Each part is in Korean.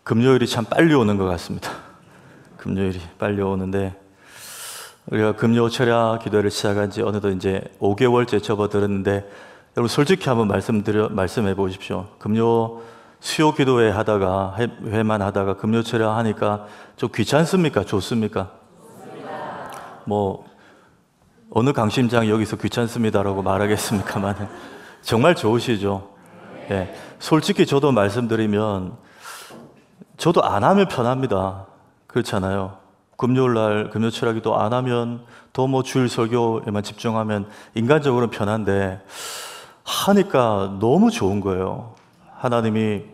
금요일이 참 빨리 오는 것 같습니다. 금요일이 빨리 오는데 우리가 금요 철야 기도를 시작한 지 어느덧 이제 5개월째 접어들었는데 여러분 솔직히 한번 말씀해 보십시오. 금요 수요 기도회 하다가 회만 하다가 금요 철야 하니까 좀 귀찮습니까? 좋습니까? 뭐 어느 강심장이 여기서 귀찮습니다라고 말하겠습니까만 정말 좋으시죠? 예, 솔직히 저도 말씀드리면 저도 안 하면 편합니다. 그렇잖아요. 금요일날 금요 철야기도 안 하면 더 뭐 주일 설교에만 집중하면 인간적으로는 편한데 하니까 너무 좋은 거예요. 하나님이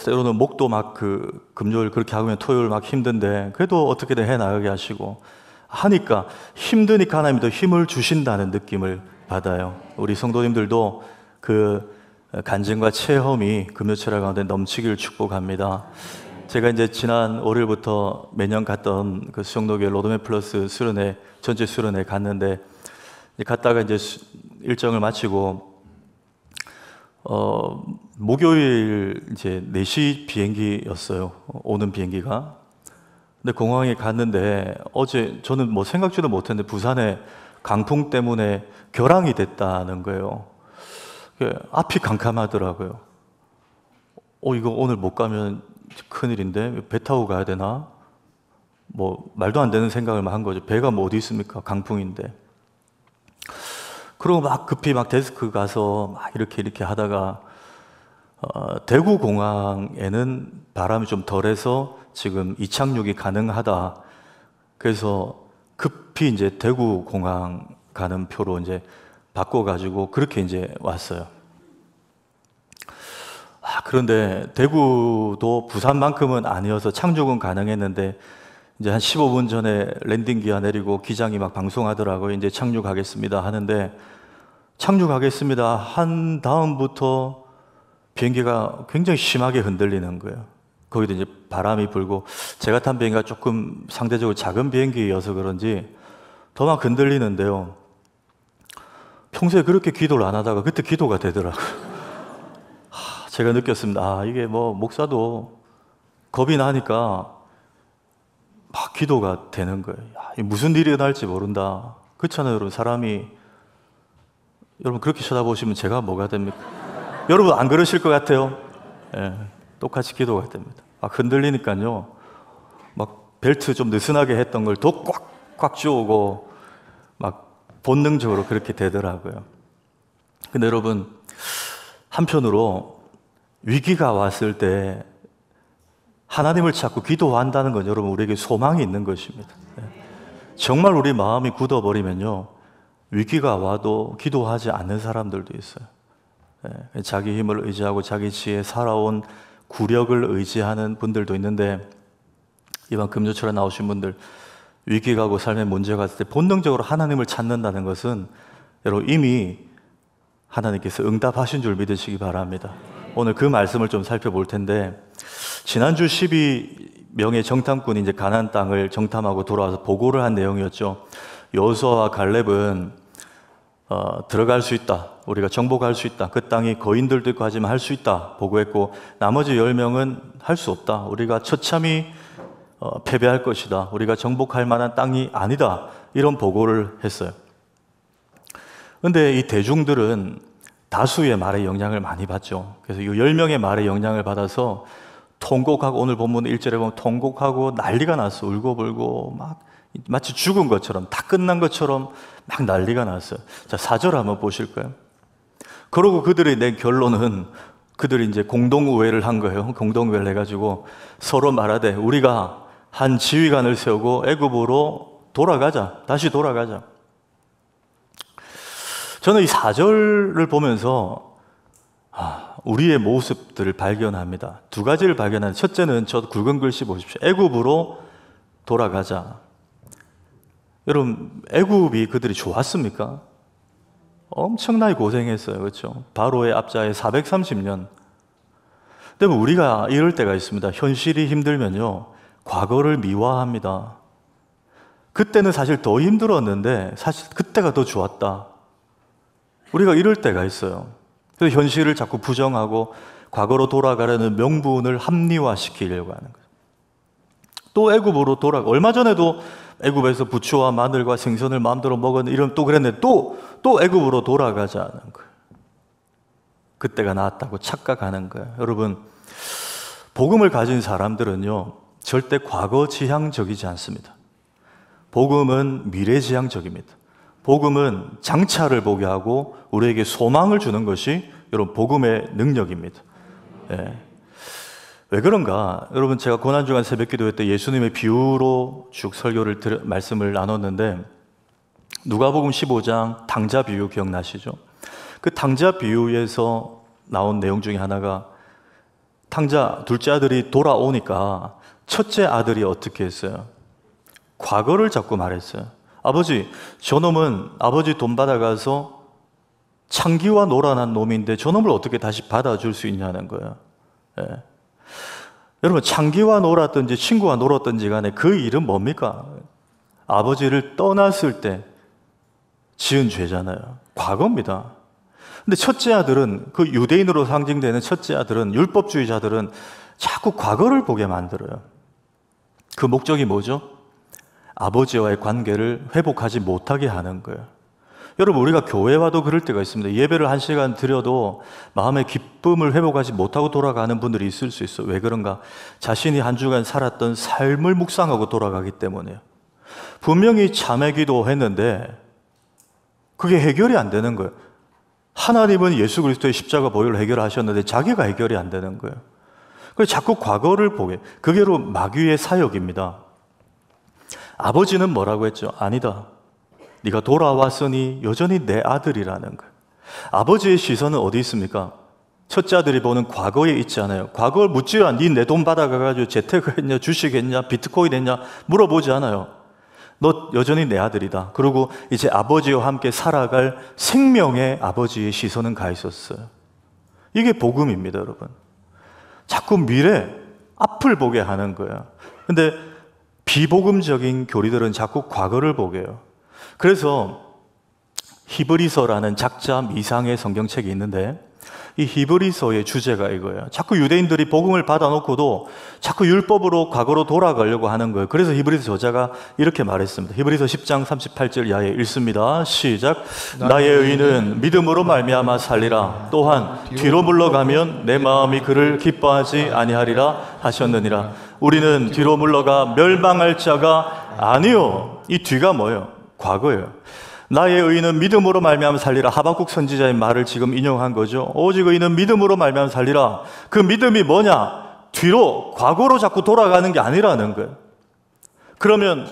때로는 목도 막 금요일 그렇게 하면 토요일 막 힘든데 그래도 어떻게든 해나가게 하시고 하니까 힘드니까 하나님이 더 힘을 주신다는 느낌을 받아요. 우리 성도님들도 그 간증과 체험이 금요철야 가운데 넘치기를 축복합니다. 제가 이제 지난 월요일부터 매년 갔던 그 수영로교회 로드맨 플러스 수련회 전체 수련회 갔는데 갔다가 이제 일정을 마치고 목요일 이제 4시 비행기였어요. 오는 비행기가. 근데 공항에 갔는데 어제 저는 뭐 생각지도 못했는데 부산에 강풍 때문에 결항이 됐다는 거예요. 앞이 캄캄하더라고요. 이거 오늘 못 가면 큰일인데 배 타고 가야 되나? 뭐 말도 안 되는 생각을 한 거죠. 배가 뭐 어디 있습니까? 강풍인데. 그리고 막 급히 막 데스크 가서 막 이렇게 하다가 대구 공항에는 바람이 좀 덜해서 지금 이착륙이 가능하다. 그래서 급히 이제 대구 공항 가는 표로 이제 바꿔가지고 그렇게 이제 왔어요. 그런데 대구도 부산만큼은 아니어서 착륙은 가능했는데 이제 한 15분 전에 랜딩 기어 내리고 기장이 막 방송하더라고요. 이제 착륙하겠습니다 하는데 착륙하겠습니다 한 다음부터 비행기가 굉장히 심하게 흔들리는 거예요. 거기도 이제 바람이 불고 제가 탄 비행기가 조금 상대적으로 작은 비행기여서 그런지 더 막 흔들리는데요. 평소에 그렇게 기도를 안 하다가 그때 기도가 되더라고요. 제가 느꼈습니다. 이게 뭐 목사도 겁이 나니까 막 기도가 되는 거예요. 무슨 일이 일어날지 모른다. 그렇잖아요, 여러분. 사람이 여러분 그렇게 쳐다보시면 제가 뭐가 됩니까? 여러분 안 그러실 것 같아요? 예, 똑같이 기도가 됩니다. 막 흔들리니까요. 막 벨트 좀 느슨하게 했던 걸 더 꽉꽉 쥐어오고 막 본능적으로 그렇게 되더라고요. 근데 여러분 한편으로 위기가 왔을 때 하나님을 찾고 기도한다는 건 여러분 우리에게 소망이 있는 것입니다. 정말 우리 마음이 굳어버리면요 위기가 와도 기도하지 않는 사람들도 있어요. 자기 힘을 의지하고 자기 지혜에 살아온 구력을 의지하는 분들도 있는데 이번 금요철에 나오신 분들 위기가 오고 삶에 문제가 왔을 때 본능적으로 하나님을 찾는다는 것은 여러분 이미 하나님께서 응답하신 줄 믿으시기 바랍니다. 오늘 그 말씀을 좀 살펴볼 텐데 지난주 12명의 정탐꾼이 이제 가나안 땅을 정탐하고 돌아와서 보고를 한 내용이었죠. 여호수아와 갈렙은 들어갈 수 있다. 우리가 정복할 수 있다. 그 땅이 거인들도 있고 하지만 할 수 있다. 보고했고 나머지 10명은 할 수 없다. 우리가 처참히 패배할 것이다. 우리가 정복할 만한 땅이 아니다. 이런 보고를 했어요. 그런데 이 대중들은 다수의 말의 영향을 많이 받죠. 그래서 이 10명의 말의 영향을 받아서 통곡하고 오늘 본문 1절에 보면 통곡하고 난리가 났어. 울고불고 막 마치 죽은 것처럼 다 끝난 것처럼 막 난리가 났어요. 자, 4절 한번 보실까요? 그러고 그들이 낸 결론은 그들이 이제 공동우회를 한 거예요. 공동우회를 해가지고 서로 말하되 우리가 한 지휘관을 세우고 애굽으로 돌아가자. 다시 돌아가자. 저는 이 4절을 보면서 우리의 모습들을 발견합니다. 두 가지를 발견하는데 첫째는 저 굵은 글씨 보십시오. 애굽으로 돌아가자. 여러분 애굽이 그들이 좋았습니까? 엄청나게 고생했어요. 그렇죠? 바로의 앞자에 430년. 근데 우리가 이럴 때가 있습니다. 현실이 힘들면요 과거를 미화합니다. 그때는 사실 더 힘들었는데 사실 그때가 더 좋았다. 우리가 이럴 때가 있어요. 그래서 현실을 자꾸 부정하고 과거로 돌아가려는 명분을 합리화시키려고 하는 거예요. 또 애굽으로 얼마 전에도 애굽에서 부추와 마늘과 생선을 마음대로 먹었는데 이러면 또 그랬는데 또 애굽으로 돌아가자는 거예요. 그때가 나았다고 착각하는 거예요. 여러분, 복음을 가진 사람들은요, 절대 과거 지향적이지 않습니다. 복음은 미래 지향적입니다. 복음은 장차를 보게 하고 우리에게 소망을 주는 것이 여러분 복음의 능력입니다. 예. 왜 그런가? 여러분, 제가 고난주간 새벽기도 때 예수님의 비유로 쭉 말씀을 나눴는데, 누가복음 15장 탕자 비유 기억나시죠? 그 탕자 비유에서 나온 내용 중에 하나가, 둘째 아들이 돌아오니까 첫째 아들이 어떻게 했어요? 과거를 자꾸 말했어요. 아버지, 저놈은 아버지 돈 받아가서 창기와 노란한 놈인데 저놈을 어떻게 다시 받아줄 수 있냐는 거예요. 예. 여러분, 창기와 놀았든지 친구와 놀았든지 간에 그 일은 뭡니까? 아버지를 떠났을 때 지은 죄잖아요. 과거입니다. 근데 첫째 아들은, 그 유대인으로 상징되는 첫째 아들은, 율법주의자들은 자꾸 과거를 보게 만들어요. 그 목적이 뭐죠? 아버지와의 관계를 회복하지 못하게 하는 거예요. 여러분, 우리가 교회 와도 그럴 때가 있습니다. 예배를 1시간 드려도 마음의 기쁨을 회복하지 못하고 돌아가는 분들이 있을 수 있어요. 왜 그런가? 자신이 한 주간 살았던 삶을 묵상하고 돌아가기 때문에요. 분명히 참회 기도했는데 그게 해결이 안 되는 거예요. 하나님은 예수 그리스도의 십자가 보혈로 해결하셨는데 자기가 해결이 안 되는 거예요. 그래서 자꾸 과거를 보게. 그게 바로 마귀의 사역입니다. 아버지는 뭐라고 했죠? 아니다. 네가 돌아왔으니 여전히 내 아들이라는 거예요. 아버지의 시선은 어디 있습니까? 첫째 아들이 보는 과거에 있지 않아요. 과거를 묻지 않아. 네 내 돈 받아가지고 재테크 했냐, 주식 했냐, 비트코인 했냐 물어보지 않아요. 너 여전히 내 아들이다. 그리고 이제 아버지와 함께 살아갈 생명의 아버지의 시선은 가 있었어요. 이게 복음입니다, 여러분. 자꾸 미래, 앞을 보게 하는 거예요. 근데 비복음적인 교리들은 자꾸 과거를 보게 해요. 그래서 히브리서라는 작자 미상의 성경책이 있는데, 이 히브리서의 주제가 이거예요. 자꾸 유대인들이 복음을 받아놓고도 자꾸 율법으로 과거로 돌아가려고 하는 거예요. 그래서 히브리서 저자가 이렇게 말했습니다. 히브리서 10장 38절 야에 읽습니다. 시작. 나의 의는 믿음으로 말미암아 살리라. 또한 뒤로 물러가면 내 마음이 그를 기뻐하지 아니하리라 하셨느니라. 우리는 뒤로 물러가 멸망할 자가 아니요. 이 뒤가 뭐예요? 과거예요. 나의 의는 믿음으로 말미암아 살리라. 하박국 선지자의 말을 지금 인용한 거죠. 오직 의는 믿음으로 말미암아 살리라. 그 믿음이 뭐냐? 뒤로, 과거로 자꾸 돌아가는 게 아니라는 거예요. 그러면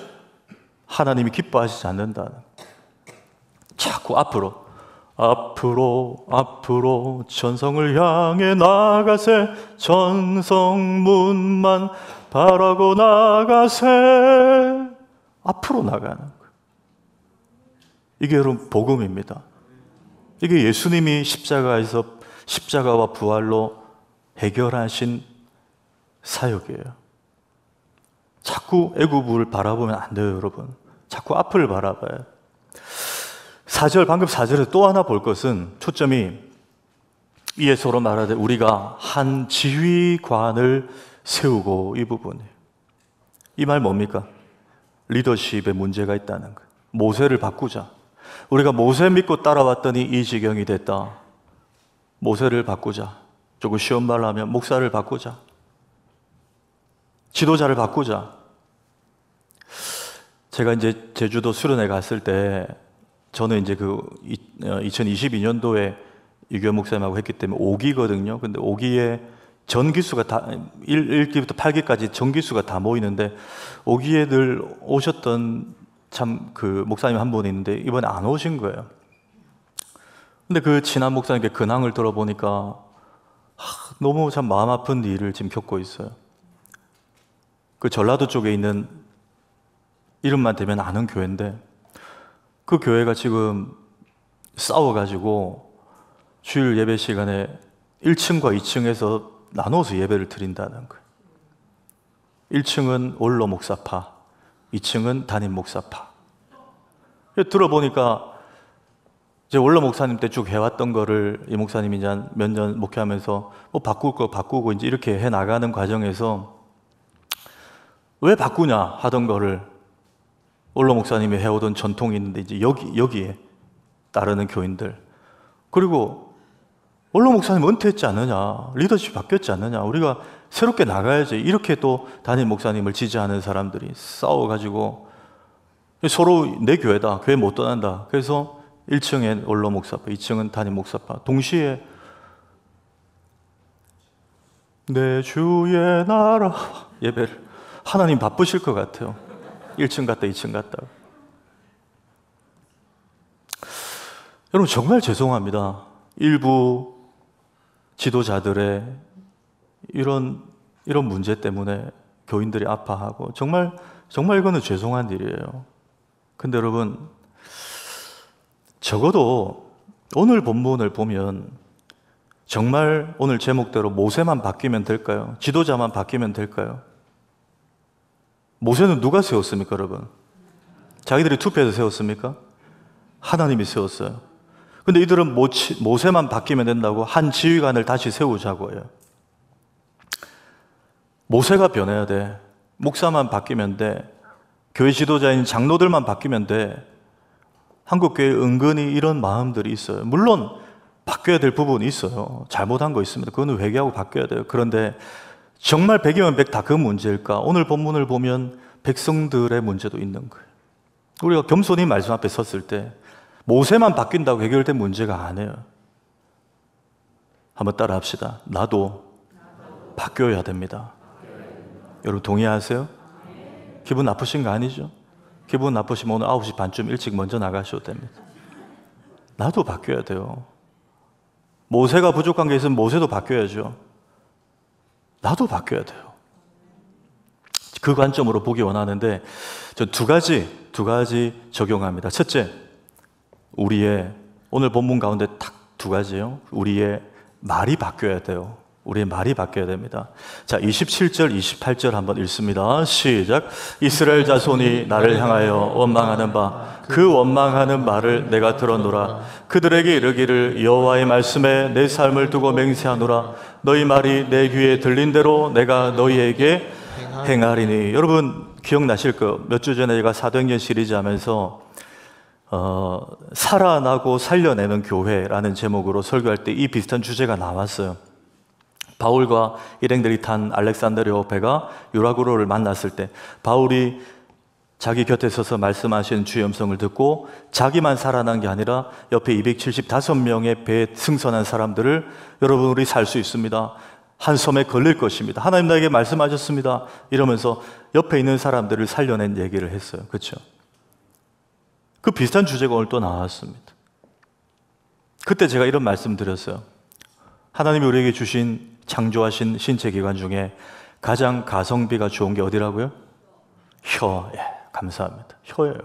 하나님이 기뻐하시지 않는다는 거예요. 자꾸 앞으로 전성을 향해 나가세. 전성문만 바라고 나가세. 앞으로 나가는 거예요. 이게 여러분 복음입니다. 이게 예수님이 십자가와 부활로 해결하신 사역이에요. 자꾸 애굽을 바라보면 안 돼요, 여러분. 자꾸 앞을 바라봐요. 방금 4절에 또 하나 볼 것은, 초점이 이에 서로 말하되 우리가 한 지휘관을 세우고, 이 부분이에요. 이 말 뭡니까? 리더십에 문제가 있다는 거예요. 모세를 바꾸자. 우리가 모세 믿고 따라왔더니 이 지경이 됐다. 모세를 바꾸자. 조금 쉬운 말로 하면 목사를 바꾸자. 지도자를 바꾸자. 제가 이제 제주도 수련회 갔을 때, 저는 이제 2022년도에 이규현 목사님하고 했기 때문에 5기거든요. 근데 5기에 전기수가 다, 1기부터 8기까지 전기수가 다 모이는데, 5기에 늘 오셨던 그 목사님 한 분이 있는데 이번에 안 오신 거예요. 근데 그 친한 목사님께 근황을 들어보니까 너무 참 마음 아픈 일을 지금 겪고 있어요. 그 전라도 쪽에 있는, 이름만 대면 아는 교회인데, 그 교회가 지금 싸워가지고 주일 예배 시간에 1층과 2층에서 나눠서 예배를 드린다는 거예요. 1층은 원로 목사파, 2층은 담임 목사파. 들어보니까 이제 원로 목사님 때 쭉 해왔던 거를 이 목사님이 이제 몇 년 목회하면서 뭐 바꿀 거 바꾸고 이제 이렇게 해 나가는 과정에서 왜 바꾸냐 하던 거를 원로 목사님이 해오던 전통이 있는데 이제 여기에 따르는 교인들, 그리고 원로 목사님 은퇴했지 않느냐, 리더십 바뀌었지 않느냐, 우리가 새롭게 나가야지, 이렇게 또 담임 목사님을 지지하는 사람들이 싸워가지고 서로 내 교회다, 교회 못 떠난다. 그래서 1층엔 원로 목사파, 2층은 담임 목사파, 동시에 내 주의 나라 예배를, 하나님 바쁘실 것 같아요. 1층 갔다 2층 갔다. 여러분 정말 죄송합니다. 일부 지도자들의 이런 문제 때문에 교인들이 아파하고 정말 이거는 죄송한 일이에요. 근데 여러분 적어도 오늘 본문을 보면 정말 오늘 제목대로 모세만 바뀌면 될까요? 지도자만 바뀌면 될까요? 모세는 누가 세웠습니까, 여러분? 자기들이 투표해서 세웠습니까? 하나님이 세웠어요. 근데 이들은 모세만 바뀌면 된다고 한 지휘관을 다시 세우자고 해요. 모세가 변해야 돼. 목사만 바뀌면 돼. 교회 지도자인 장로들만 바뀌면 돼. 한국교회에 은근히 이런 마음들이 있어요. 물론 바뀌어야 될 부분이 있어요. 잘못한 거 있습니다. 그거는 회개하고 바뀌어야 돼요. 그런데 정말 100이면 100 다 그 문제일까? 오늘 본문을 보면 백성들의 문제도 있는 거예요. 우리가 겸손히 말씀 앞에 섰을 때 모세만 바뀐다고 해결된 문제가 아니에요. 한번 따라 합시다. 나도 바뀌어야 됩니다. 여러분 동의하세요? 기분 나쁘신 거 아니죠? 기분 나쁘시면 오늘 9시 반쯤 일찍 먼저 나가셔도 됩니다. 나도 바뀌어야 돼요. 모세가 부족한 게 있으면 모세도 바뀌어야죠. 나도 바뀌어야 돼요. 그 관점으로 보기 원하는데 저 두 가지 적용합니다. 첫째, 우리의 오늘 본문 가운데 딱 두 가지요. 우리의 말이 바뀌어야 돼요. 우리의 말이 바뀌어야 됩니다. 자, 27절, 28절 한번 읽습니다. 시작. 이스라엘 자손이 나를 향하여 원망하는 바, 그 원망하는 말을 내가 들었노라. 그들에게 이르기를 여호와의 말씀에 내 삶을 두고 맹세하노라. 너희 말이 내 귀에 들린 대로 내가 너희에게 행하리니. 여러분 기억나실 거, 몇 주 전에 제가 사도행전 시리즈 하면서 살아나고 살려내는 교회라는 제목으로 설교할 때 이 비슷한 주제가 나왔어요. 바울과 일행들이 탄 알렉산드리아 배가 유라구로를 만났을 때 바울이 자기 곁에 서서 말씀하신 주의 음성을 듣고 자기만 살아난 게 아니라 옆에 275명의 배에 승선한 사람들을 여러분 우리 살 수 있습니다. 한 섬에 걸릴 것입니다. 하나님 나에게 말씀하셨습니다. 이러면서 옆에 있는 사람들을 살려낸 얘기를 했어요. 그렇죠? 그 비슷한 주제가 오늘 또 나왔습니다. 그때 제가 이런 말씀 드렸어요. 하나님이 우리에게 주신 창조하신 신체 기관 중에 가장 가성비가 좋은 게 어디라고요? 혀. 예, 감사합니다. 혀예요.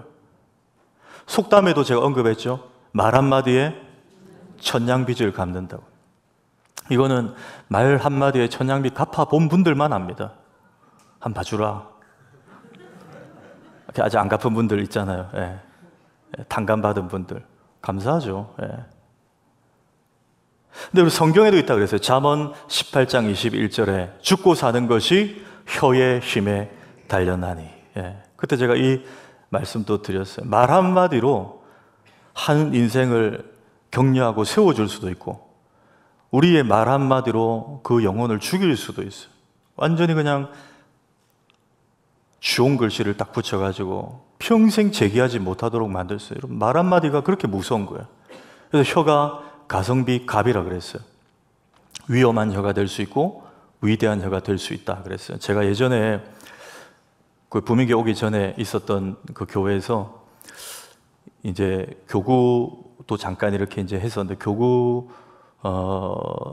속담에도 제가 언급했죠. 말 한마디에 천냥빚을 갚는다고. 이거는 말 한마디에 천냥빚 갚아본 분들만 압니다. 한번 봐주라. 아직 안 갚은 분들 있잖아요. 예. 탕감받은 분들 감사하죠. 예. 근데 우리 성경에도 있다고 그랬어요. 잠언 18장 21절에 죽고 사는 것이 혀의 힘에 달려나니. 예. 그때 제가 이 말씀도 드렸어요. 말 한마디로 한 인생을 격려하고 세워줄 수도 있고 우리의 말 한마디로 그 영혼을 죽일 수도 있어요. 완전히 그냥 좋은 글씨를 딱 붙여가지고 평생 재기하지 못하도록 만들 수 있어요. 말 한마디가 그렇게 무서운 거예요. 그래서 혀가 가성비 갑이라 그랬어요. 위험한 혀가 될 수 있고 위대한 혀가 될 수 있다 그랬어요. 제가 예전에 그 부민교 오기 전에 있었던 그 교회에서 이제 교구도 잠깐 이렇게 이제 했었는데 교구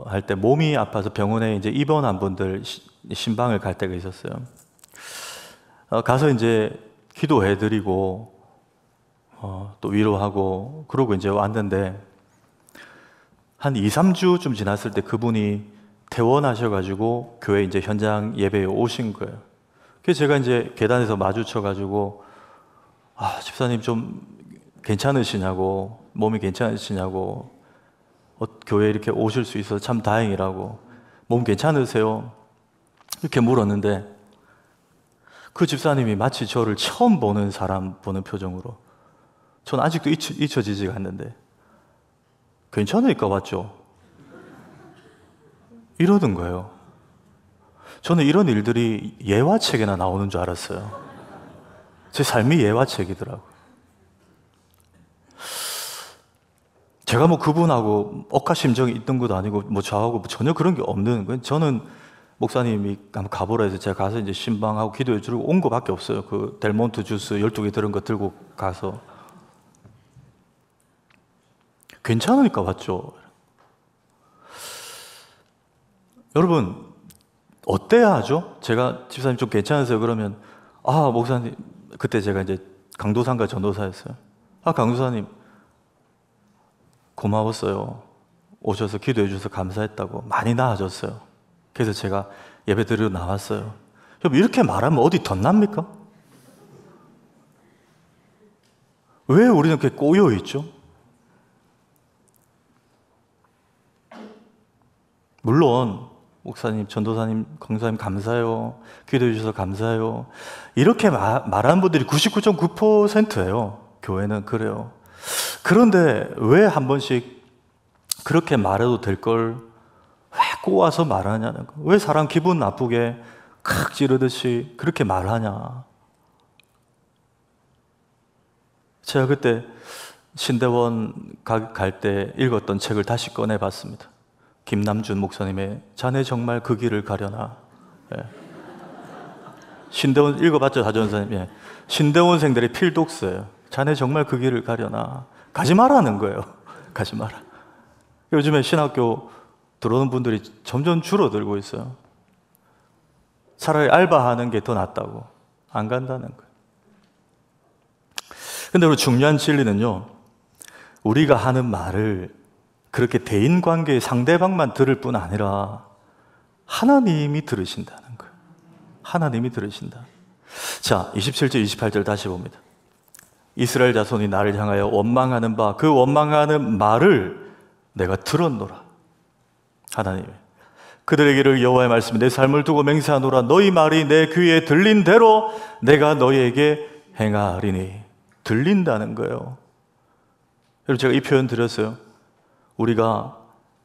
할 때 몸이 아파서 병원에 이제 입원한 분들 신방을 갈 때가 있었어요. 가서 이제 기도해드리고 또 위로하고 그러고 이제 왔는데 한 2, 3주쯤 지났을 때 그분이 퇴원하셔가지고 교회 이제 현장 예배에 오신 거예요. 그래서 제가 이제 계단에서 마주쳐가지고 집사님 좀 괜찮으시냐고, 몸이 괜찮으시냐고, 교회에 이렇게 오실 수 있어서 참 다행이라고, 몸 괜찮으세요? 이렇게 물었는데 그 집사님이 마치 저를 처음 보는 사람 보는 표정으로, 저는 아직도 잊혀지지가 않는데, 괜찮으니까 왔죠? 이러는 거예요. 저는 이런 일들이 예화책에나 나오는 줄 알았어요. 제 삶이 예화책이더라고요. 제가 뭐 그분하고 억하심정이 있던 것도 아니고 뭐 저하고 전혀 그런 게 없는 거예요. 저는 목사님이 한번 가보라 해서 제가 가서 이제 신방하고 기도해 주고 온 거밖에 없어요. 그 델몬트 주스 12개 들은 거 들고 가서. 괜찮으니까 왔죠. 여러분, 어때야 하죠? 제가 집사님 좀 괜찮으세요? 그러면, 아, 목사님, 그때 제가 이제 강도상가 전도사였어요. 아, 강도사님, 고마웠어요. 오셔서 기도해 주셔서 감사했다고. 많이 나아졌어요. 그래서 제가 예배 드리러 나왔어요. 여러분, 이렇게 말하면 어디 덧납니까? 왜 우리는 이렇게 꼬여 있죠? 물론 목사님, 전도사님, 강사님 감사해요. 기도해 주셔서 감사해요. 이렇게 말하는 분들이 99.9%예요. 교회는 그래요. 그런데 왜 한 번씩 그렇게 말해도 될 걸 왜 꼬아서 말하냐는 거. 왜 사람 기분 나쁘게 칵 찌르듯이 그렇게 말하냐. 제가 그때 신대원 갈 때 읽었던 책을 다시 꺼내봤습니다. 김남준 목사님의 자네 정말 그 길을 가려나. 예. 신대원 읽어봤죠, 다전사님. 예. 신대원생들의 필독서예요. 자네 정말 그 길을 가려나. 가지 마라는 거예요. 가지 마라. 요즘에 신학교 들어오는 분들이 점점 줄어들고 있어요. 차라리 알바하는 게 더 낫다고. 안 간다는 거예요. 근데 우리 중요한 진리는요, 우리가 하는 말을 그렇게 대인관계의 상대방만 들을 뿐 아니라 하나님이 들으신다는 거예요. 하나님이 들으신다. 자, 27절, 28절 다시 봅니다. 이스라엘 자손이 나를 향하여 원망하는 바, 그 원망하는 말을 내가 들었노라. 하나님, 그들의 길을 여호와의 말씀에 내 삶을 두고 맹세하노라. 너희 말이 내 귀에 들린 대로 내가 너희에게 행하리니. 들린다는 거예요. 여러분, 제가 이 표현 드렸어요. 우리가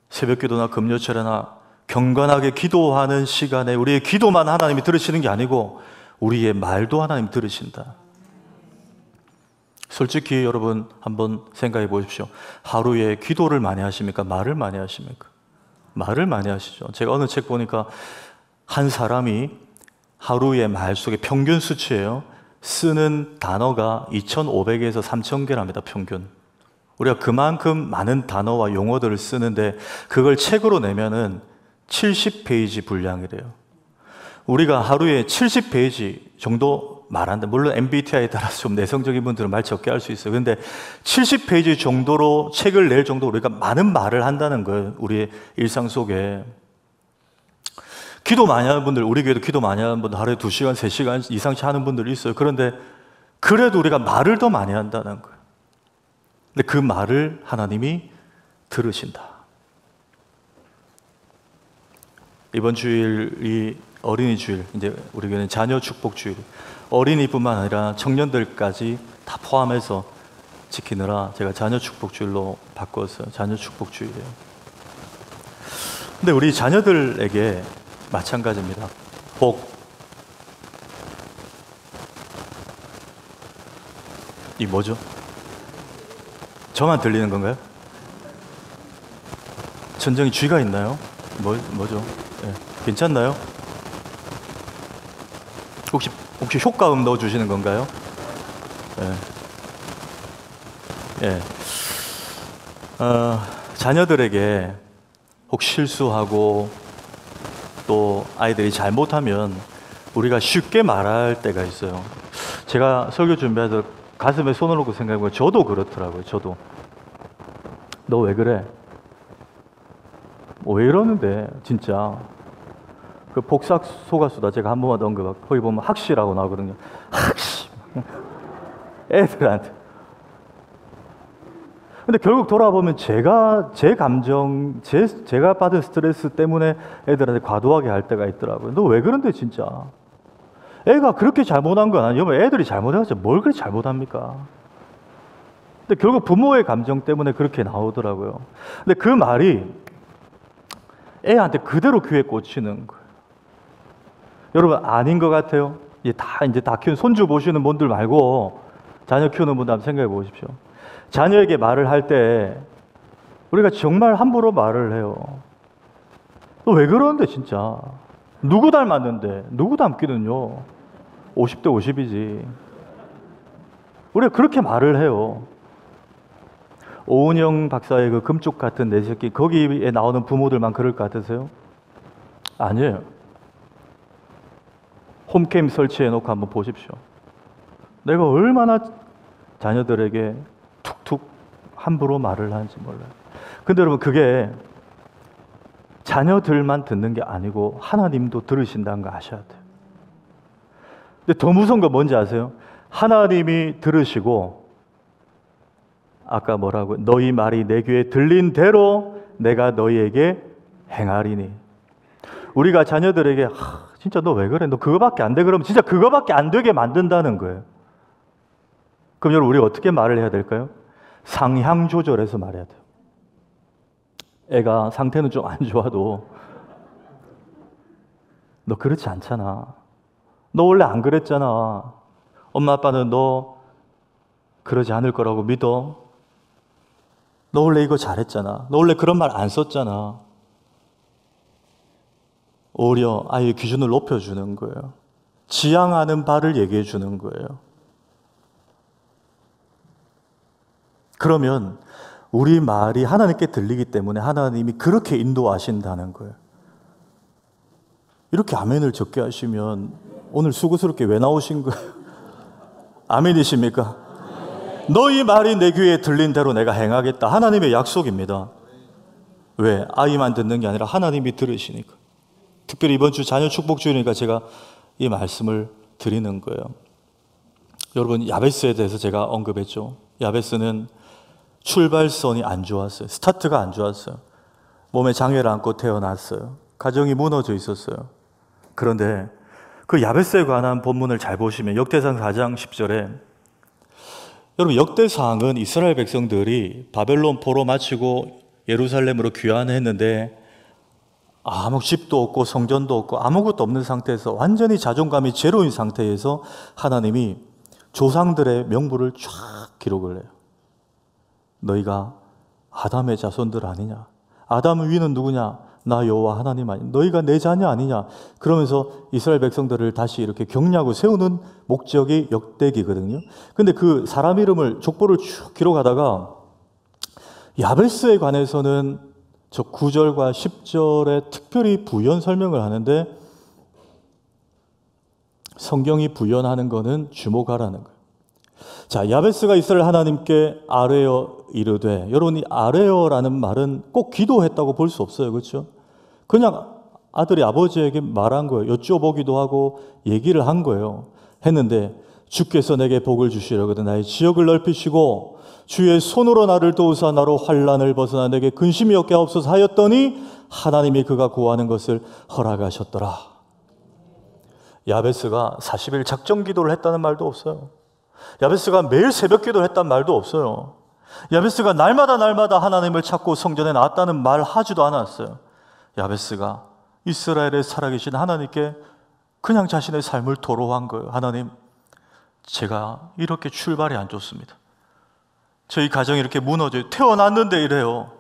새벽기도나 금요철에나 경건하게 기도하는 시간에 우리의 기도만 하나님이 들으시는 게 아니고 우리의 말도 하나님 들으신다. 솔직히 여러분 한번 생각해 보십시오. 하루에 기도를 많이 하십니까? 말을 많이 하십니까? 말을 많이 하시죠. 제가 어느 책 보니까 한 사람이 하루에 말 속에 평균 수치예요. 쓰는 단어가 2,500에서 3,000개랍니다. 평균. 우리가 그만큼 많은 단어와 용어들을 쓰는데 그걸 책으로 내면은 70페이지 분량이래요. 우리가 하루에 70페이지 정도 말한다. 물론 MBTI에 따라서 좀 내성적인 분들은 말 적게 할 수 있어요. 그런데 70페이지 정도로 책을 낼 정도로 우리가 많은 말을 한다는 거예요. 우리의 일상 속에. 기도 많이 하는 분들, 우리 교회도 기도 많이 하는 분들 하루에 2시간, 3시간 이상씩 하는 분들이 있어요. 그런데 그래도 우리가 말을 더 많이 한다는 거예요. 근데 그 말을 하나님이 들으신다. 이번 주일이 어린이 주일, 이제 우리 교회는 자녀 축복 주일. 어린이뿐만 아니라 청년들까지 다 포함해서 지키느라 제가 자녀 축복 주일로 바꿨어요. 자녀 축복 주일이에요. 근데 우리 자녀들에게 마찬가지입니다. 복. 이 뭐죠? 저만 들리는 건가요? 천정이 쥐가 있나요? 뭐죠? 예. 괜찮나요? 혹시 효과음 넣어주시는 건가요? 예. 예. 자녀들에게 혹 실수하고 또 아이들이 잘못하면 우리가 쉽게 말할 때가 있어요. 제가 설교 준비하다 가슴에 손을 놓고 생각해보면 저도 그렇더라고요. 저도. 너 왜 그래? 왜 이러는데 진짜. 그 복삭 속았수다 제가 한 번만 언급하고 거기 보면 학시라고 나오거든요. 학시. 애들한테 근데 결국 돌아보면 제 감정, 제가 받은 스트레스 때문에 애들한테 과도하게 할 때가 있더라고요. 너 왜 그런데 진짜? 애가 그렇게 잘못한 건 아니에요. 애들이 잘못해서 뭘 그렇게 잘못합니까? 근데 결국 부모의 감정 때문에 그렇게 나오더라고요. 근데 그 말이 애한테 그대로 귀에 꽂히는 거예요. 여러분, 아닌 것 같아요? 이제 다 키운 손주 보시는 분들 말고 자녀 키우는 분들 한번 생각해 보십시오. 자녀에게 말을 할 때 우리가 정말 함부로 말을 해요. 너 왜 그러는데 진짜? 누구 닮았는데? 누구 닮기는요? 50대 50이지. 우리가 그렇게 말을 해요. 오은영 박사의 그 금쪽 같은 내 새끼, 거기에 나오는 부모들만 그럴 것 같으세요? 아니에요. 홈캠 설치해 놓고 한번 보십시오. 내가 얼마나 자녀들에게 툭툭 함부로 말을 하는지 몰라요. 근데 여러분, 그게 자녀들만 듣는 게 아니고 하나님도 들으신다는 거 아셔야 돼요. 근데 더 무서운 건 뭔지 아세요? 하나님이 들으시고 아까 뭐라고? 너희 말이 내 귀에 들린 대로 내가 너희에게 행하리니. 우리가 자녀들에게 진짜 너 왜 그래? 너 그거밖에 안 돼? 그러면 진짜 그거밖에 안 되게 만든다는 거예요. 그럼 여러분, 우리가 어떻게 말을 해야 될까요? 상향 조절해서 말해야 돼요. 애가 상태는 좀 안 좋아도 너 그렇지 않잖아. 너 원래 안 그랬잖아. 엄마 아빠는 너 그러지 않을 거라고 믿어. 너 원래 이거 잘했잖아. 너 원래 그런 말 안 썼잖아. 오히려 아이의 기준을 높여주는 거예요. 지향하는 바를 얘기해 주는 거예요. 그러면 우리 말이 하나님께 들리기 때문에 하나님이 그렇게 인도하신다는 거예요. 이렇게 아멘을 적게 하시면 오늘 수고스럽게 왜 나오신 거예요? 아멘이십니까? 너희 말이 내 귀에 들린 대로 내가 행하겠다. 하나님의 약속입니다. 왜? 아이만 듣는 게 아니라 하나님이 들으시니까. 특별히 이번 주 자녀 축복주니까 제가 이 말씀을 드리는 거예요. 여러분, 야베스에 대해서 제가 언급했죠. 야베스는 출발선이 안 좋았어요. 스타트가 안 좋았어요. 몸에 장애를 안고 태어났어요. 가정이 무너져 있었어요. 그런데 그 야베스에 관한 본문을 잘 보시면 역대상 4장 10절에 여러분, 역대상은 이스라엘 백성들이 바벨론 포로 마치고 예루살렘으로 귀환했는데 아무 집도 없고 성전도 없고 아무것도 없는 상태에서 완전히 자존감이 제로인 상태에서 하나님이 조상들의 명부를 쫙 기록을 해요. 너희가 아담의 자손들 아니냐? 아담의 위는 누구냐? 나 여호와 하나님 아니냐? 너희가 내 자녀 아니냐? 그러면서 이스라엘 백성들을 다시 이렇게 격려하고 세우는 목적이 역대기거든요. 근데 그 사람 이름을 족보를 쭉 기록하다가 야베스에 관해서는 저 9절과 10절에 특별히 부연 설명을 하는데 성경이 부연하는 거는 주목하라는 거예요. 자, 야베스가 이스라엘 하나님께 아뢰어 이르되, 여러분 이 아뢰어라는 말은 꼭 기도했다고 볼 수 없어요. 그렇죠? 그냥 아들이 아버지에게 말한 거예요. 여쭤보기도 하고 얘기를 한 거예요. 했는데 주께서 내게 복을 주시려거든 나의 지역을 넓히시고 주의 손으로 나를 도우사 나로 환난을 벗어나 내게 근심이 없게 하옵소서 하였더니 하나님이 그가 구하는 것을 허락하셨더라. 야베스가 40일 작정 기도를 했다는 말도 없어요. 야베스가 매일 새벽 기도를 했다는 말도 없어요. 야베스가 날마다 하나님을 찾고 성전에 나왔다는 말 하지도 않았어요. 야베스가 이스라엘에 살아계신 하나님께 그냥 자신의 삶을 토로한 거예요. 하나님, 제가 이렇게 출발이 안 좋습니다. 저희 가정이 이렇게 무너져요. 태어났는데 이래요.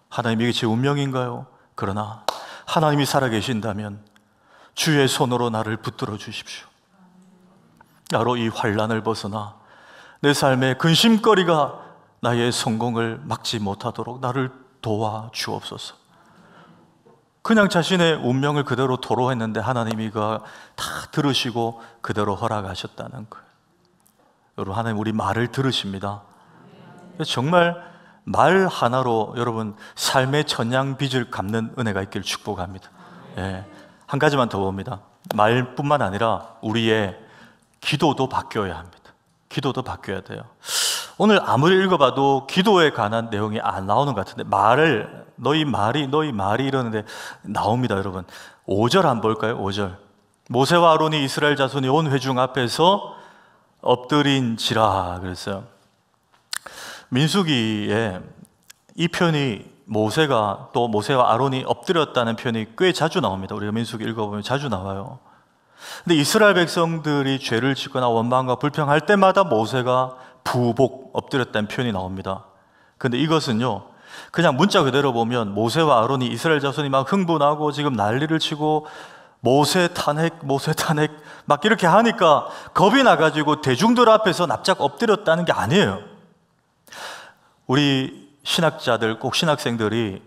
하나님, 이게 제 운명인가요? 그러나 하나님이 살아계신다면 주의 손으로 나를 붙들어 주십시오. 나로 이 환난을 벗어나 내 삶의 근심거리가 나의 성공을 막지 못하도록 나를 도와 주옵소서. 그냥 자신의 운명을 그대로 토로했는데 하나님이 다 들으시고 그대로 허락하셨다는 거예요. 여러분, 하나님 우리 말을 들으십니다. 정말 말 하나로 여러분 삶의 천냥빚을 갚는 은혜가 있기를 축복합니다. 예, 한 가지만 더 봅니다. 말뿐만 아니라 우리의 기도도 바뀌어야 합니다. 기도도 바뀌어야 돼요. 오늘 아무리 읽어봐도 기도에 관한 내용이 안 나오는 것 같은데, 너희 말이 이러는데 나옵니다, 여러분. 5절 한번 볼까요? 5절. 모세와 아론이 이스라엘 자손이 온 회중 앞에서 엎드린지라 그랬어요. 민수기에 이 편이 모세와 아론이 엎드렸다는 편이 꽤 자주 나옵니다. 우리가 민수기 읽어보면 자주 나와요. 근데 이스라엘 백성들이 죄를 짓거나 원망과 불평할 때마다 모세가 부복, 엎드렸다는 표현이 나옵니다. 근데 이것은요, 그냥 문자 그대로 보면 모세와 아론이 이스라엘 자손이 막 흥분하고 지금 난리를 치고 모세 탄핵 막 이렇게 하니까 겁이 나가지고 대중들 앞에서 납작 엎드렸다는 게 아니에요. 우리 신학자들, 꼭 신학생들이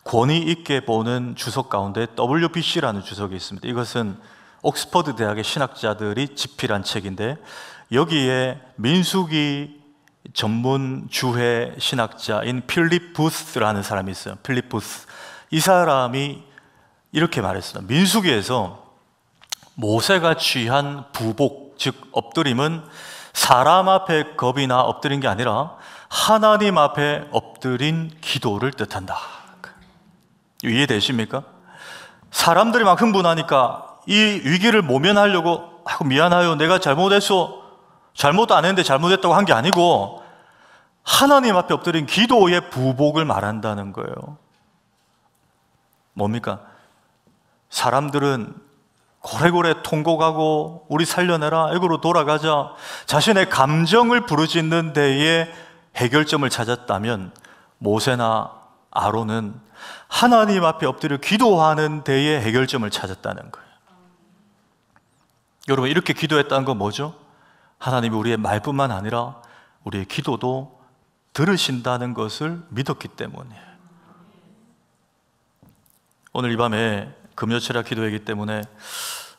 권위 있게 보는 주석 가운데 WBC라는 주석이 있습니다. 이것은 옥스퍼드 대학의 신학자들이 집필한 책인데, 여기에 민수기 전문 주해 신학자인 필립 부스라는 사람이 있어요. 필립 부스. 이 사람이 이렇게 말했어요. 민수기에서 모세가 취한 부복, 즉 엎드림은 사람 앞에 겁이 나 엎드린 게 아니라 하나님 앞에 엎드린 기도를 뜻한다. 이해되십니까? 사람들이 막 흥분하니까 이 위기를 모면하려고 미안해요, 내가 잘못했어, 잘못도 안 했는데 잘못했다고 한 게 아니고 하나님 앞에 엎드린 기도의 부복을 말한다는 거예요. 뭡니까? 사람들은 고래고래 통곡하고 우리 살려내라, 애고로 돌아가자, 자신의 감정을 부르짖는 데에 해결점을 찾았다면, 모세나 아론은 하나님 앞에 엎드려 기도하는 데에 해결점을 찾았다는 거예요. 여러분, 이렇게 기도했다는 건 뭐죠? 하나님이 우리의 말뿐만 아니라 우리의 기도도 들으신다는 것을 믿었기 때문이에요. 오늘 이 밤에 금요철야 기도회이기 때문에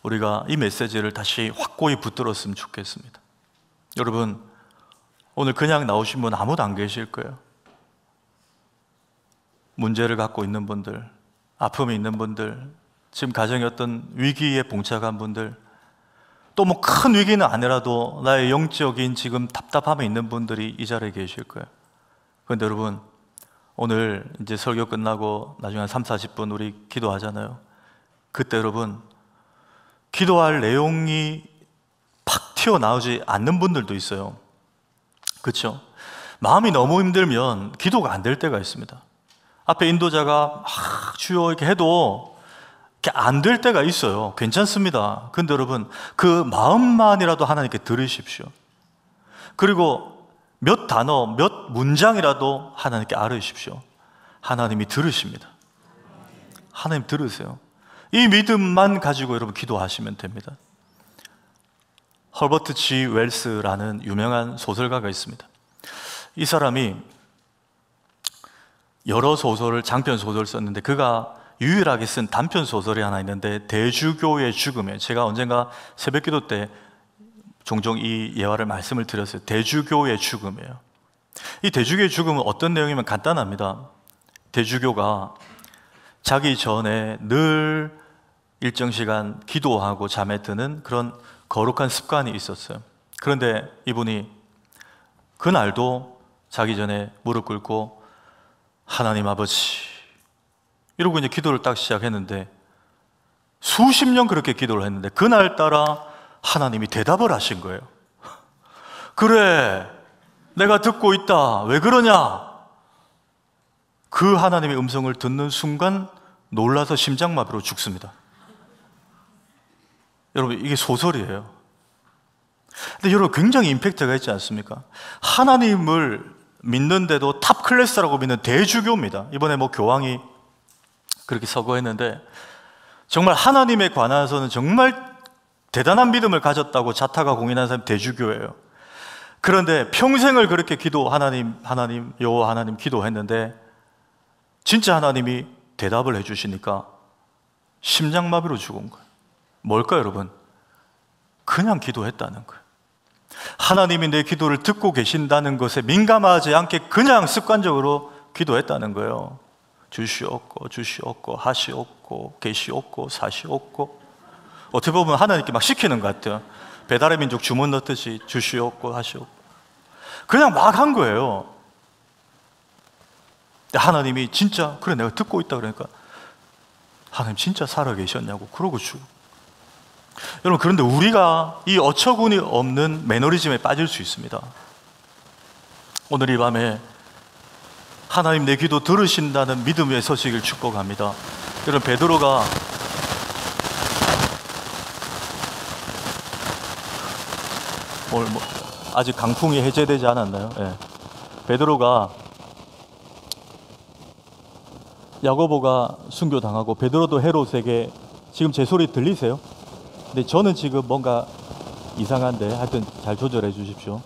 우리가 이 메시지를 다시 확고히 붙들었으면 좋겠습니다. 여러분, 오늘 그냥 나오신 분 아무도 안 계실 거예요. 문제를 갖고 있는 분들, 아픔이 있는 분들, 지금 가정에 어떤 위기에 봉착한 분들, 또 뭐 큰 위기는 아니라도 나의 영적인 지금 답답함에 있는 분들이 이 자리에 계실 거예요. 그런데 여러분, 오늘 이제 설교 끝나고 나중에 한 3, 40분 우리 기도하잖아요. 그때 여러분, 기도할 내용이 팍 튀어나오지 않는 분들도 있어요. 그렇죠? 마음이 너무 힘들면 기도가 안 될 때가 있습니다. 앞에 인도자가 주여 이렇게 해도 안 될 때가 있어요. 괜찮습니다. 근데 여러분, 그 마음만이라도 하나님께 들으십시오. 그리고 몇 단어, 몇 문장이라도 하나님께 아뢰십시오. 하나님이 들으십니다. 하나님 들으세요. 이 믿음만 가지고 여러분 기도하시면 됩니다. 허버트 G 웰스라는 유명한 소설가가 있습니다. 이 사람이 여러 소설을, 장편 소설을 썼는데 그가 유일하게 쓴 단편 소설이 하나 있는데 대주교의 죽음이에요. 제가 언젠가 새벽기도 때 종종 이 예화를 말씀을 드렸어요. 대주교의 죽음이에요. 이 대주교의 죽음은 어떤 내용이면 간단합니다. 대주교가 자기 전에 늘 일정 시간 기도하고 잠에 드는 그런 거룩한 습관이 있었어요. 그런데 이분이 그날도 자기 전에 무릎 꿇고 하나님 아버지 이러고 이제 기도를 딱 시작했는데, 수십 년 그렇게 기도를 했는데 그날따라 하나님이 대답을 하신 거예요. 그래, 내가 듣고 있다. 왜 그러냐? 그 하나님의 음성을 듣는 순간 놀라서 심장마비로 죽습니다. 여러분, 이게 소설이에요. 근데 여러분, 굉장히 임팩트가 있지 않습니까? 하나님을 믿는데도 탑 클래스라고 믿는 대주교입니다. 이번에 뭐 교황이 그렇게 서거했는데, 정말 하나님에 관해서는 정말 대단한 믿음을 가졌다고 자타가 공인한 사람이 대주교예요. 그런데 평생을 그렇게 하나님, 여호와 하나님 기도했는데 진짜 하나님이 대답을 해주시니까 심장마비로 죽은 거예요. 뭘까요, 여러분? 그냥 기도했다는 거예요. 하나님이 내 기도를 듣고 계신다는 것에 민감하지 않게 그냥 습관적으로 기도했다는 거예요. 주시옵고 주시옵고 하시옵고 계시옵고 사시옵고. 어떻게 보면 하나님께 막 시키는 것 같아요. 배달의 민족 주문 넣듯이 주시옵고 하시옵고. 그냥 막 한 거예요. 하나님이 진짜 그래 내가 듣고 있다 그러니까 하나님 진짜 살아 계셨냐고 그러고 죽어. 여러분, 그런데 우리가 이 어처구니 없는 매너리즘에 빠질 수 있습니다. 오늘 이 밤에 하나님 내 기도 들으신다는 믿음에 서시길 축복합니다. 여러분, 베드로가 아직 강풍이 해제되지 않았나요? 네. 베드로가 야고보가 순교당하고 베드로도 헤롯에게, 지금 제 소리 들리세요? 근데 저는 지금 뭔가 이상한데 하여튼 잘 조절해 주십시오.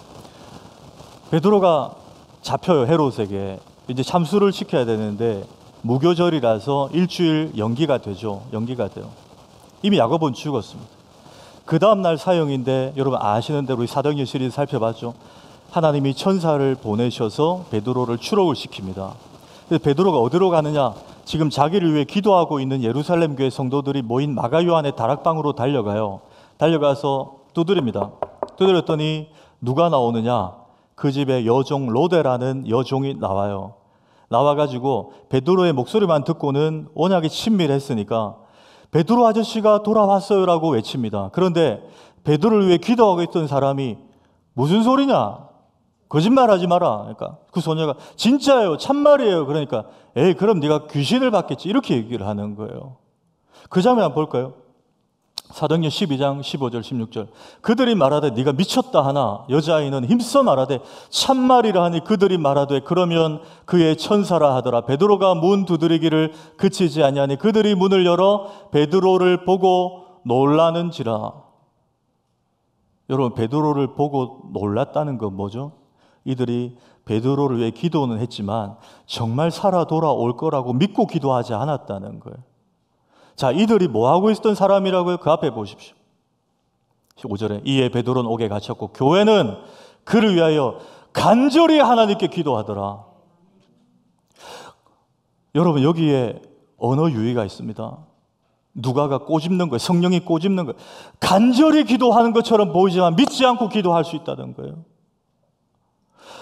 베드로가 잡혀요. 헤롯에게. 이제 참수를 시켜야 되는데 무교절이라서 일주일 연기가 되죠. 연기가 돼요. 이미 야고보는 죽었습니다. 그 다음날 사형인데 여러분 아시는 대로 사도행전 시리즈 살펴봤죠. 하나님이 천사를 보내셔서 베드로를 추록을 시킵니다. 그래서 베드로가 어디로 가느냐, 지금 자기를 위해 기도하고 있는 예루살렘 교회 성도들이 모인 마가 요한의 다락방으로 달려가요. 달려가서 두드립니다. 두드렸더니 누가 나오느냐, 그 집에 여종 로데라는 여종이 나와요. 나와가지고 베드로의 목소리만 듣고는 언약이 친밀했으니까 베드로 아저씨가 돌아왔어요라고 외칩니다. 그런데 베드로를 위해 기도하고 있던 사람이 무슨 소리냐, 거짓말하지 마라. 그러니까 그 소녀가 진짜예요, 참말이에요. 그러니까 에이 그럼 네가 귀신을 받겠지, 이렇게 얘기를 하는 거예요. 그 장면 한번 볼까요? 사도행전 12장 15절 16절. 그들이 말하되 네가 미쳤다 하나 여자아이는 힘써 말하되 참말이라 하니 그들이 말하되 그러면 그의 천사라 하더라. 베드로가 문 두드리기를 그치지 아니하니 그들이 문을 열어 베드로를 보고 놀라는지라. 여러분, 베드로를 보고 놀랐다는 건 뭐죠? 이들이 베드로를 위해 기도는 했지만 정말 살아 돌아올 거라고 믿고 기도하지 않았다는 거예요. 자, 이들이 뭐하고 있었던 사람이라고요? 그 앞에 보십시오. 15절에 이에 베드로는 옥에 갇혔고 교회는 그를 위하여 간절히 하나님께 기도하더라. 여러분, 여기에 언어 유희가 있습니다. 누가가 꼬집는 거예요. 성령이 꼬집는 거예요. 간절히 기도하는 것처럼 보이지만 믿지 않고 기도할 수 있다는 거예요.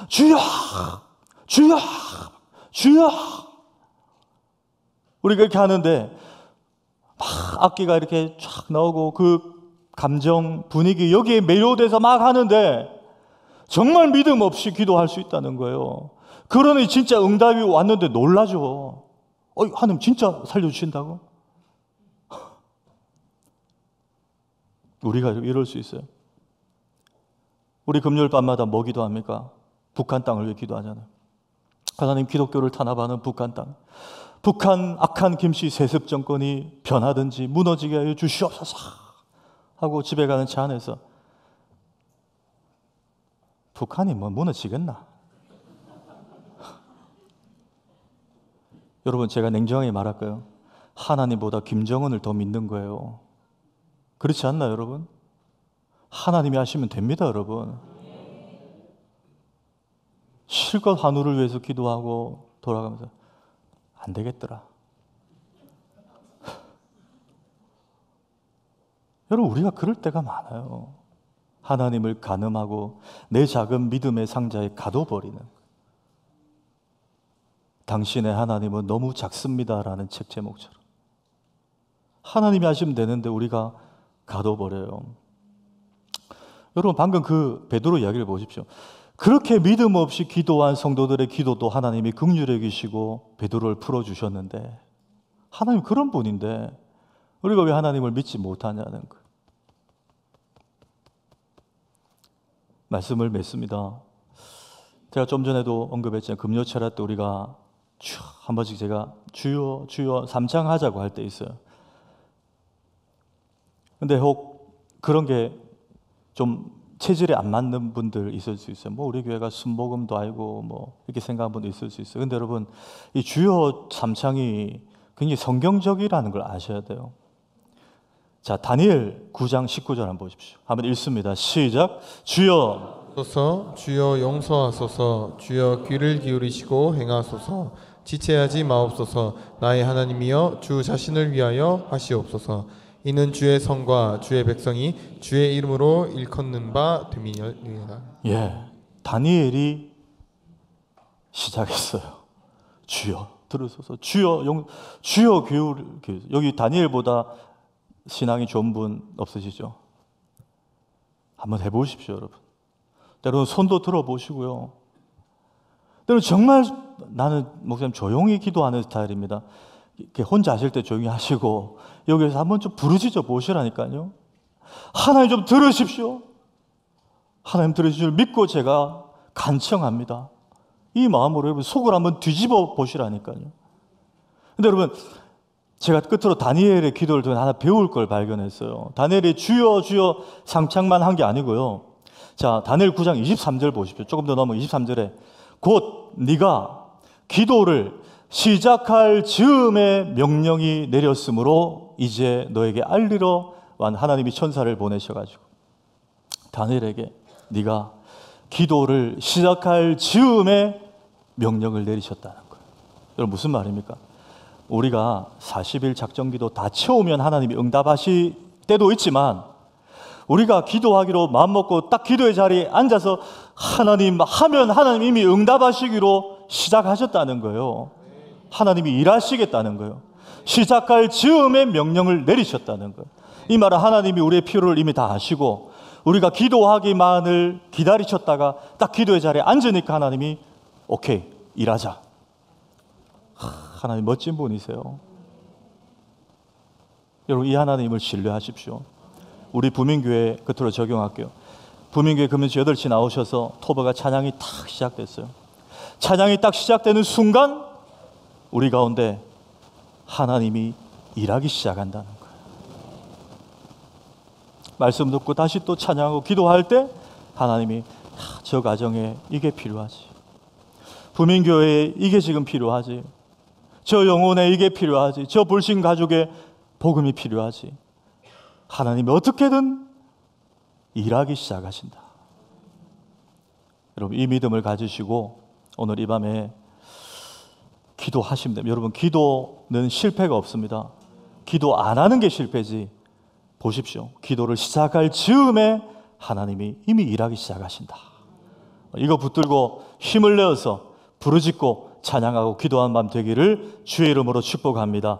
주여! 주여! 주여! 우리가 이렇게 하는데 막 악기가 이렇게 쫙 나오고 그 감정, 분위기 여기에 매료돼서 막 하는데 정말 믿음 없이 기도할 수 있다는 거예요. 그러니 진짜 응답이 왔는데 놀라죠. 하나님 진짜 살려주신다고? 우리가 이럴 수 있어요. 우리 금요일 밤마다 뭐 기도합니까? 북한 땅을 위해 기도하잖아요. 하나님, 기독교를 탄압하는 북한 땅, 북한 악한 김씨 세습 정권이 변하든지 무너지게 하여 주시옵소서 하고 집에 가는 차 안에서 북한이 뭐 무너지겠나? 여러분, 제가 냉정하게 말할까요? 하나님보다 김정은을 더 믿는 거예요. 그렇지 않나요, 여러분? 하나님이 하시면 됩니다, 여러분. 실컷 한우를 위해서 기도하고 돌아가면서 안 되겠더라. 여러분, 우리가 그럴 때가 많아요. 하나님을 간음하고 내 작은 믿음의 상자에 가둬버리는. 당신의 하나님은 너무 작습니다라는 책 제목처럼 하나님이 하시면 되는데 우리가 가둬버려요. 여러분, 방금 그 베드로 이야기를 보십시오. 그렇게 믿음 없이 기도한 성도들의 기도도 하나님이 긍휼히 여기시고 베드로를 풀어주셨는데, 하나님 그런 분인데 우리가 왜 하나님을 믿지 못하냐는 거예요. 말씀을 맺습니다. 제가 좀 전에도 언급했지만 금요철야 때 우리가 한 번씩 제가 주여 주여 삼창하자고 할 때 있어요. 근데 혹 그런 게 좀 체질에 안 맞는 분들 있을 수 있어요. 뭐 우리 교회가 순복음도 아니고 뭐 이렇게 생각하는 분도 있을 수 있어요. 근데 여러분, 이 주여 삼창이 굉장히 성경적이라는 걸 아셔야 돼요. 자, 다니엘 9장 19절 한번 보십시오. 한번 읽습니다. 시작. 주여 소서, 주여 용서하소서, 주여 귀를 기울이시고 행하소서, 지체하지 마옵소서. 나의 하나님이여, 주 자신을 위하여 하시옵소서. 이는 주의 성과 주의 백성이 주의 이름으로 일컫는 바 됨이니이다. 예, 다니엘이 시작했어요. 주여 들으소서, 주여 기울. 여기 다니엘보다 신앙이 좋은 분 없으시죠? 한번 해보십시오, 여러분. 때로는 손도 들어보시고요. 때로는 정말 나는 목사님 조용히 기도하는 스타일입니다. 이렇게 혼자 하실 때 조용히 하시고 여기서 한번 좀 부르짖어 보시라니까요. 하나님 좀 들으십시오. 하나님 들으실 줄 믿고 제가 간청합니다. 이 마음으로 여러분 속을 한번 뒤집어 보시라니까요. 근데 여러분, 제가 끝으로 다니엘의 기도를 통해 하나 배울 걸 발견했어요. 다니엘이 주여 주여 상창만 한 게 아니고요. 자, 다니엘 9장 23절 보십시오. 조금 더 넘어 23절에 곧 네가 기도를 시작할 즈음에 명령이 내렸으므로 이제 너에게 알리러 완 하나님이 천사를 보내셔가지고 다니엘에게 네가 기도를 시작할 즈음에 명령을 내리셨다는 거예요. 여러분 무슨 말입니까? 우리가 40일 작정기도 다 채우면 하나님이 응답하실 때도 있지만 우리가 기도하기로 마음먹고 딱 기도의 자리에 앉아서 하나님 하면 하나님 이미 응답하시기로 시작하셨다는 거예요. 하나님이 일하시겠다는 거예요. 시작할 즈음에 명령을 내리셨다는 거예요. 이 말은 하나님이 우리의 필요를 이미 다 아시고 우리가 기도하기만을 기다리셨다가 딱 기도의 자리에 앉으니까 하나님이 오케이 일하자. 하나님 멋진 분이세요. 여러분 이 하나님을 신뢰하십시오. 우리 부민교회 끝으로 적용할게요. 부민교회 금요일 8시 나오셔서 토버가 찬양이 탁 시작됐어요. 찬양이 딱 시작되는 순간 우리 가운데 하나님이 일하기 시작한다는 거예요. 말씀 듣고 다시 또 찬양하고 기도할 때 하나님이 저 가정에 이게 필요하지. 부민교회에 이게 지금 필요하지. 저 영혼에 이게 필요하지. 저 불신 가족에 복음이 필요하지. 하나님이 어떻게든 일하기 시작하신다. 여러분 이 믿음을 가지시고 오늘 이 밤에 기도하시면 됩니다. 여러분 기도는 실패가 없습니다. 기도 안 하는 게 실패지. 보십시오. 기도를 시작할 즈음에 하나님이 이미 일하기 시작하신다. 이거 붙들고 힘을 내어서 부르짖고 찬양하고 기도하는 밤 되기를 주의 이름으로 축복합니다.